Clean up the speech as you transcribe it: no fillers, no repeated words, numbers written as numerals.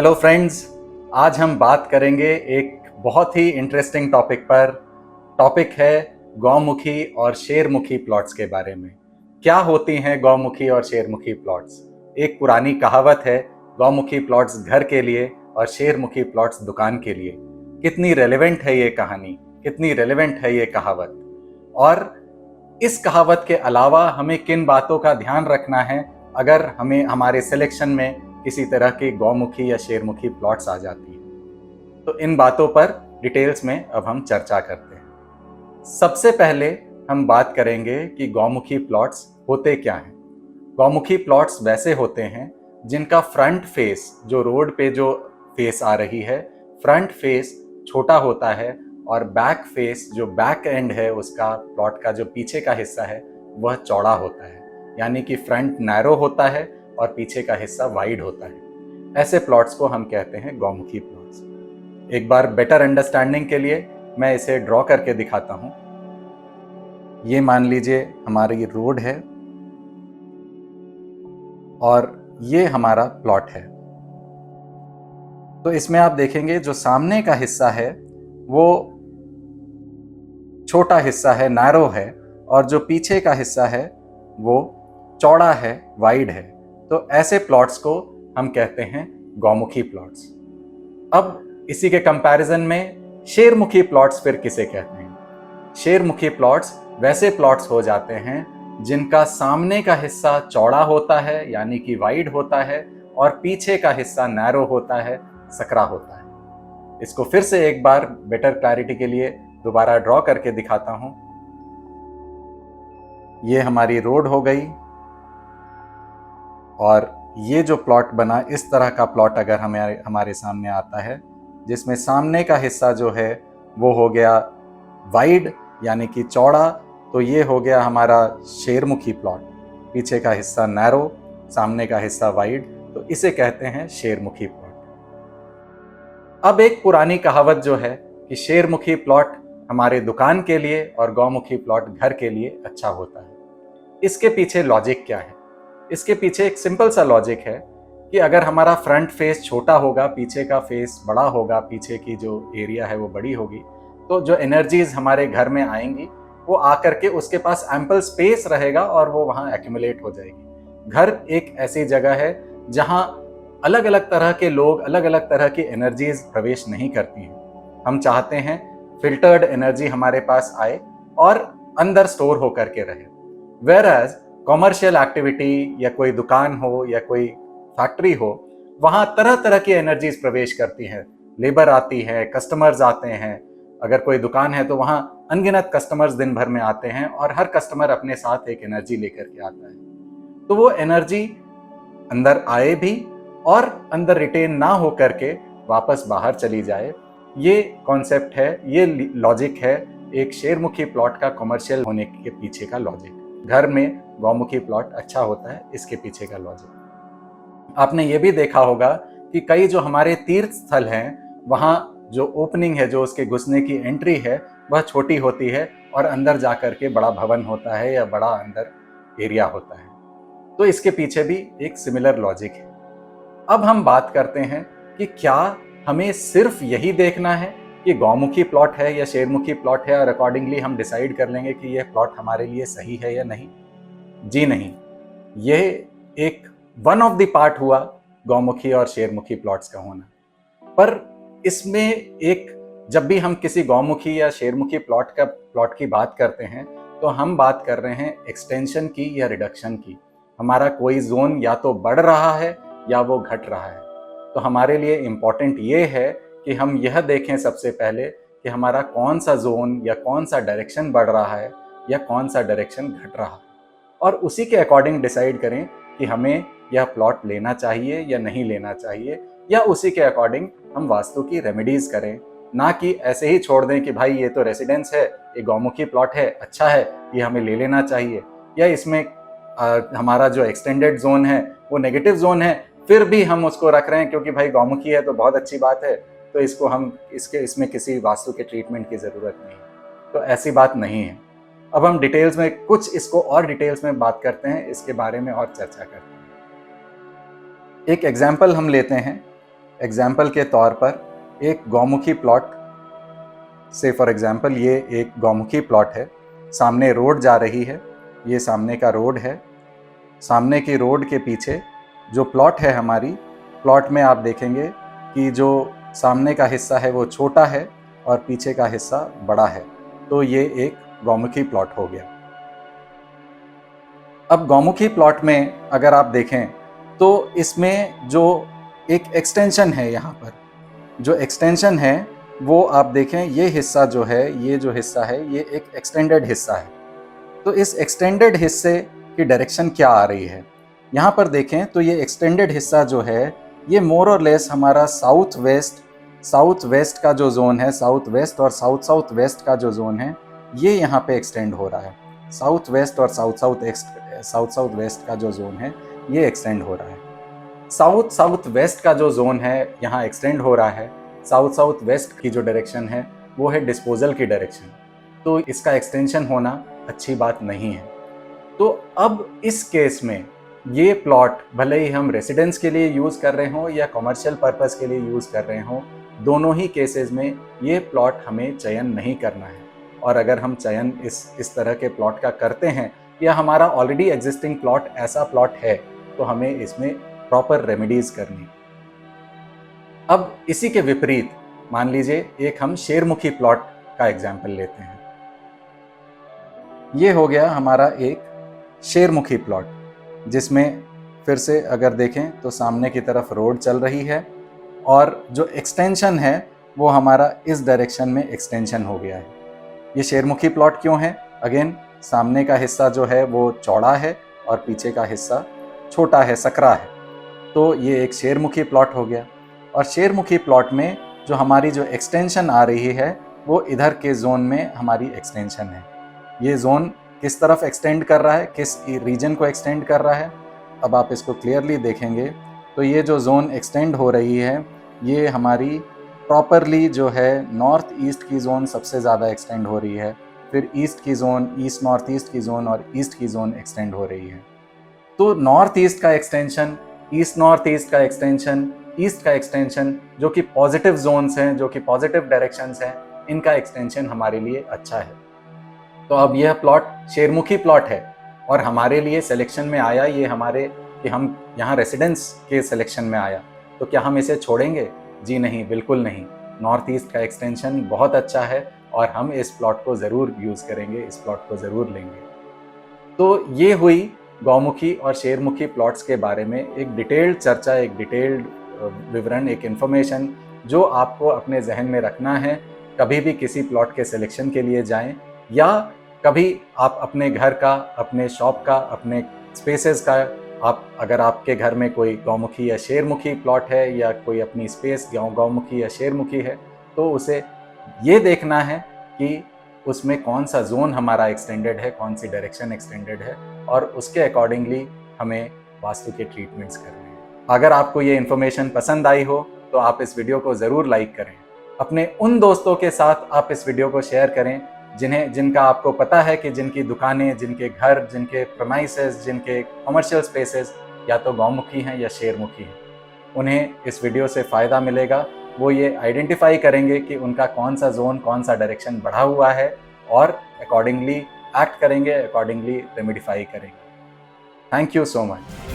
Hello friends, आज हम बात करेंगे एक बहुत ही इंटरेस्टिंग टॉपिक पर। टॉपिक है गौमुखी और शेरमुखी प्लॉट्स के बारे में। क्या होती हैं गौमुखी और शेरमुखी प्लॉट्स? एक पुरानी कहावत है, गौमुखी प्लॉट्स घर के लिए और शेरमुखी प्लॉट्स दुकान के लिए। कितनी रेलेवेंट है ये कहानी, कितनी रेलेवेंट है ये कहावत, और इस कहावत के अलावा हमें किन बातों का ध्यान रखना है अगर हमें हमारे सिलेक्शन में किसी तरह की गौमुखी या शेरमुखी प्लॉट्स आ जाती हैं। तो इन बातों पर डिटेल्स में अब हम चर्चा करते हैं। सबसे पहले हम बात करेंगे कि गौमुखी प्लॉट्स होते क्या हैं। गौमुखी प्लॉट्स वैसे होते हैं जिनका फ्रंट फेस, जो रोड पे जो फेस आ रही है, फ्रंट फेस छोटा होता है और बैक फेस, जो बैक एंड है उसका, प्लॉट का जो पीछे का हिस्सा है, वह चौड़ा होता है। यानी कि फ्रंट नैरो होता है और पीछे का हिस्सा वाइड होता है। ऐसे प्लॉट्स को हम कहते हैं गौमुखी प्लॉट्स। एक बार बेटर अंडरस्टैंडिंग के लिए मैं इसे ड्रॉ करके दिखाता हूं। ये मान लीजिए हमारी रोड है और ये हमारा प्लॉट है। तो इसमें आप देखेंगे जो सामने का हिस्सा है वो छोटा हिस्सा है, नैरो है, और जो पीछे का हिस्सा है वो चौड़ा है, वाइड है। तो ऐसे प्लॉट्स को हम कहते हैं गौमुखी प्लॉट्स। अब इसी के कंपैरिजन में शेरमुखी प्लॉट्स फिर किसे कहते हैं? शेरमुखी प्लॉट्स वैसे प्लॉट्स हो जाते हैं जिनका सामने का हिस्सा चौड़ा होता है, यानी कि वाइड होता है, और पीछे का हिस्सा नैरो होता है, सकरा होता है। इसको फिर से एक बार बेटर क्लैरिटी के लिए दोबारा ड्रॉ करके दिखाता हूं। ये हमारी रोड हो गई, और ये जो प्लॉट बना, इस तरह का प्लॉट अगर हमारे सामने आता है, जिसमें सामने का हिस्सा जो है वो हो गया वाइड यानी कि चौड़ा, तो ये हो गया हमारा शेरमुखी प्लॉट। पीछे का हिस्सा नैरो, सामने का हिस्सा वाइड, तो इसे कहते हैं शेरमुखी प्लॉट। अब एक पुरानी कहावत जो है कि शेरमुखी प्लॉट हमारे दुकान के लिए और गौमुखी प्लॉट घर के लिए अच्छा होता है। इसके पीछे लॉजिक क्या है? इसके पीछे एक सिंपल सा लॉजिक है कि अगर हमारा फ्रंट फेस छोटा होगा, पीछे का फेस बड़ा होगा, पीछे की जो एरिया है वो बड़ी होगी, तो जो एनर्जीज हमारे घर में आएंगी वो आकर के उसके पास एम्पल स्पेस रहेगा और वो वहाँ एक्यूमुलेट हो जाएगी। घर एक ऐसी जगह है जहाँ अलग अलग तरह के लोग, अलग अलग तरह की एनर्जीज प्रवेश नहीं करती हैं। हम चाहते हैं फिल्टर्ड एनर्जी हमारे पास आए और अंदर स्टोर होकर के रहे। वेयरएज कॉमर्शियल एक्टिविटी या कोई दुकान हो या कोई फैक्ट्री हो, वहाँ तरह तरह की एनर्जीज प्रवेश करती हैं। लेबर आती है, कस्टमर्स आते हैं। अगर कोई दुकान है तो वहाँ अनगिनत कस्टमर्स दिन भर में आते हैं और हर कस्टमर अपने साथ एक एनर्जी लेकर के आता है। तो वो एनर्जी अंदर आए भी और अंदर रिटेन ना हो करके वापस बाहर चली जाए, ये कॉन्सेप्ट है, ये लॉजिक है एक शेरमुखी प्लॉट का कॉमर्शियल होने के पीछे का लॉजिक। घर में गौमुखी प्लॉट अच्छा होता है, इसके पीछे का लॉजिक। आपने ये भी देखा होगा कि कई जो हमारे तीर्थ स्थल हैं, वहाँ जो ओपनिंग है, जो उसके घुसने की एंट्री है, वह छोटी होती है और अंदर जाकर के बड़ा भवन होता है या बड़ा अंदर एरिया होता है। तो इसके पीछे भी एक सिमिलर लॉजिक है। अब हम बात करते हैं कि क्या हमें सिर्फ यही देखना है कि गौमुखी प्लॉट है या शेरमुखी प्लॉट है और अकॉर्डिंगली हम डिसाइड कर लेंगे कि यह प्लॉट हमारे लिए सही है या नहीं? जी नहीं, यह एक वन ऑफ द पार्ट हुआ गौमुखी और शेरमुखी प्लॉट्स का होना। पर इसमें एक, जब भी हम किसी गौमुखी या शेरमुखी प्लॉट की बात करते हैं तो हम बात कर रहे हैं एक्सटेंशन की या रिडक्शन की। हमारा कोई जोन या तो बढ़ रहा है या वो घट रहा है। तो हमारे लिए इम्पॉर्टेंट ये है कि हम यह देखें सबसे पहले कि हमारा कौन सा जोन या कौन सा डायरेक्शन बढ़ रहा है या कौन सा डायरेक्शन घट रहा है, और उसी के अकॉर्डिंग डिसाइड करें कि हमें यह प्लॉट लेना चाहिए या नहीं लेना चाहिए, या उसी के अकॉर्डिंग हम वास्तु की रेमेडीज करें। ना कि ऐसे ही छोड़ दें कि भाई ये तो रेसिडेंस है, ये गौमुखी प्लॉट है, अच्छा है, ये हमें ले लेना चाहिए, या इसमें हमारा जो एक्सटेंडेड जोन है वो नेगेटिव जोन है, फिर भी हम उसको रख रहे हैं क्योंकि भाई गौमुखी है तो बहुत अच्छी बात है, तो इसको हम इसमें किसी वास्तु के ट्रीटमेंट की ज़रूरत नहीं है। तो ऐसी बात नहीं है। अब हम डिटेल्स में कुछ इसको और डिटेल्स में बात करते हैं, इसके बारे में और चर्चा करते हैं। एक एग्जाम्पल हम लेते हैं। एग्जाम्पल के तौर पर एक गौमुखी प्लॉट से, फॉर एग्जाम्पल ये एक गौमुखी प्लॉट है, सामने रोड जा रही है, ये सामने का रोड है, सामने की रोड के पीछे जो प्लॉट है हमारी, प्लॉट में आप देखेंगे कि जो सामने का हिस्सा है वो छोटा है और पीछे का हिस्सा बड़ा है, तो ये एक गौमुखी प्लॉट हो गया। अब गौमुखी प्लॉट में अगर आप देखें तो इसमें जो एक एक्सटेंशन है, यहाँ पर जो एक्सटेंशन है वो आप देखें, ये हिस्सा जो है, ये जो हिस्सा है ये एक एक्सटेंडेड हिस्सा है। तो इस एक्सटेंडेड हिस्से की डायरेक्शन क्या आ रही है, यहाँ पर देखें तो ये एक्सटेंडेड हिस्सा जो है ये मोर और लेस हमारा साउथ वेस्ट का जो जोन है, साउथ वेस्ट और साउथ वेस्ट का जो जोन है, ये यहाँ पे एक्सटेंड हो रहा है। साउथ वेस्ट और साउथ वेस्ट का जो जोन है ये एक्सटेंड हो रहा है। साउथ वेस्ट का जो जोन है यहाँ एक्सटेंड हो रहा है। साउथ वेस्ट की जो डायरेक्शन है वो है डिस्पोजल की डायरेक्शन, तो इसका एक्सटेंशन होना अच्छी बात नहीं है। तो अब इस केस में ये प्लॉट भले ही हम रेसिडेंस के लिए यूज़ कर रहे हों या कमर्शियल पर्पस के लिए यूज़ कर रहे हों, दोनों ही केसेस में ये प्लॉट हमें चयन नहीं करना है। और अगर हम चयन इस तरह के प्लॉट का करते हैं या हमारा ऑलरेडी एग्जिस्टिंग प्लॉट ऐसा प्लॉट है, तो हमें इसमें प्रॉपर रेमेडीज करनी। अब इसी के विपरीत मान लीजिए एक हम शेरमुखी प्लॉट का एग्जाम्पल लेते हैं। ये हो गया हमारा एक शेरमुखी प्लॉट, जिसमें फिर से अगर देखें तो सामने की तरफ रोड चल रही है और जो एक्सटेंशन है वो हमारा इस डायरेक्शन में एक्सटेंशन हो गया है। ये शेरमुखी प्लॉट क्यों है? अगेन, सामने का हिस्सा जो है वो चौड़ा है और पीछे का हिस्सा छोटा है, सकरा है, तो ये एक शेरमुखी प्लॉट हो गया। और शेरमुखी प्लॉट में जो हमारी जो एक्सटेंशन आ रही है वो इधर के जोन में हमारी एक्सटेंशन है। ये जोन किस तरफ एक्सटेंड कर रहा है, किस रीजन को एक्सटेंड कर रहा है, अब आप इसको क्लियरली देखेंगे तो ये जो जोन एक्सटेंड हो रही है ये हमारी प्रॉपरली जो है नॉर्थ ईस्ट की जोन सबसे ज़्यादा एक्सटेंड हो रही है, फिर ईस्ट की जोन, ईस्ट नॉर्थ ईस्ट की जोन और ईस्ट की जोन एक्सटेंड हो रही है। तो नॉर्थ ईस्ट का एक्सटेंशन, ईस्ट नॉर्थ ईस्ट का एक्सटेंशन, ईस्ट का एक्सटेंशन जो कि पॉजिटिव जोन्स हैं, जो कि पॉजिटिव डायरेक्शंस हैं, इनका एक्सटेंशन हमारे लिए अच्छा है। तो अब यह प्लॉट शेरमुखी प्लॉट है और हमारे लिए सिलेक्शन में आया, ये हमारे कि हम यहाँ रेसिडेंस के सिलेक्शन में आया, तो क्या हम इसे छोड़ेंगे? जी नहीं, बिल्कुल नहीं। नॉर्थ ईस्ट का एक्सटेंशन बहुत अच्छा है और हम इस प्लॉट को ज़रूर यूज़ करेंगे, इस प्लॉट को ज़रूर लेंगे। तो ये हुई गौमुखी और शेरमुखी प्लॉट्स के बारे में एक डिटेल्ड चर्चा, एक डिटेल्ड विवरण, एक इन्फॉर्मेशन जो आपको अपने जहन में रखना है। कभी भी किसी प्लॉट के सिलेक्शन के लिए जाएं या कभी आप अपने घर का, अपने शॉप का, अपने स्पेसेस का, आप अगर आपके घर में कोई गौमुखी या शेरमुखी प्लॉट है या कोई अपनी स्पेस गौमुखी या शेरमुखी है, तो उसे ये देखना है कि उसमें कौन सा जोन हमारा एक्सटेंडेड है, कौन सी डायरेक्शन एक्सटेंडेड है, और उसके अकॉर्डिंगली हमें वास्तु के ट्रीटमेंट्स करने हैं। अगर आपको ये इन्फॉर्मेशन पसंद आई हो तो आप इस वीडियो को ज़रूर लाइक करें। अपने उन दोस्तों के साथ आप इस वीडियो को शेयर करें जिनका आपको पता है कि जिनकी दुकानें, जिनके घर, जिनके प्रेमाइसेस, जिनके कमर्शियल स्पेसेस या तो गौमुखी हैं या शेरमुखी हैं। उन्हें इस वीडियो से फ़ायदा मिलेगा। वो ये आइडेंटिफाई करेंगे कि उनका कौन सा जोन, कौन सा डायरेक्शन बढ़ा हुआ है और अकॉर्डिंगली एक्ट करेंगे, अकॉर्डिंगली रेमेडिफाई करेंगे। Thank you so much.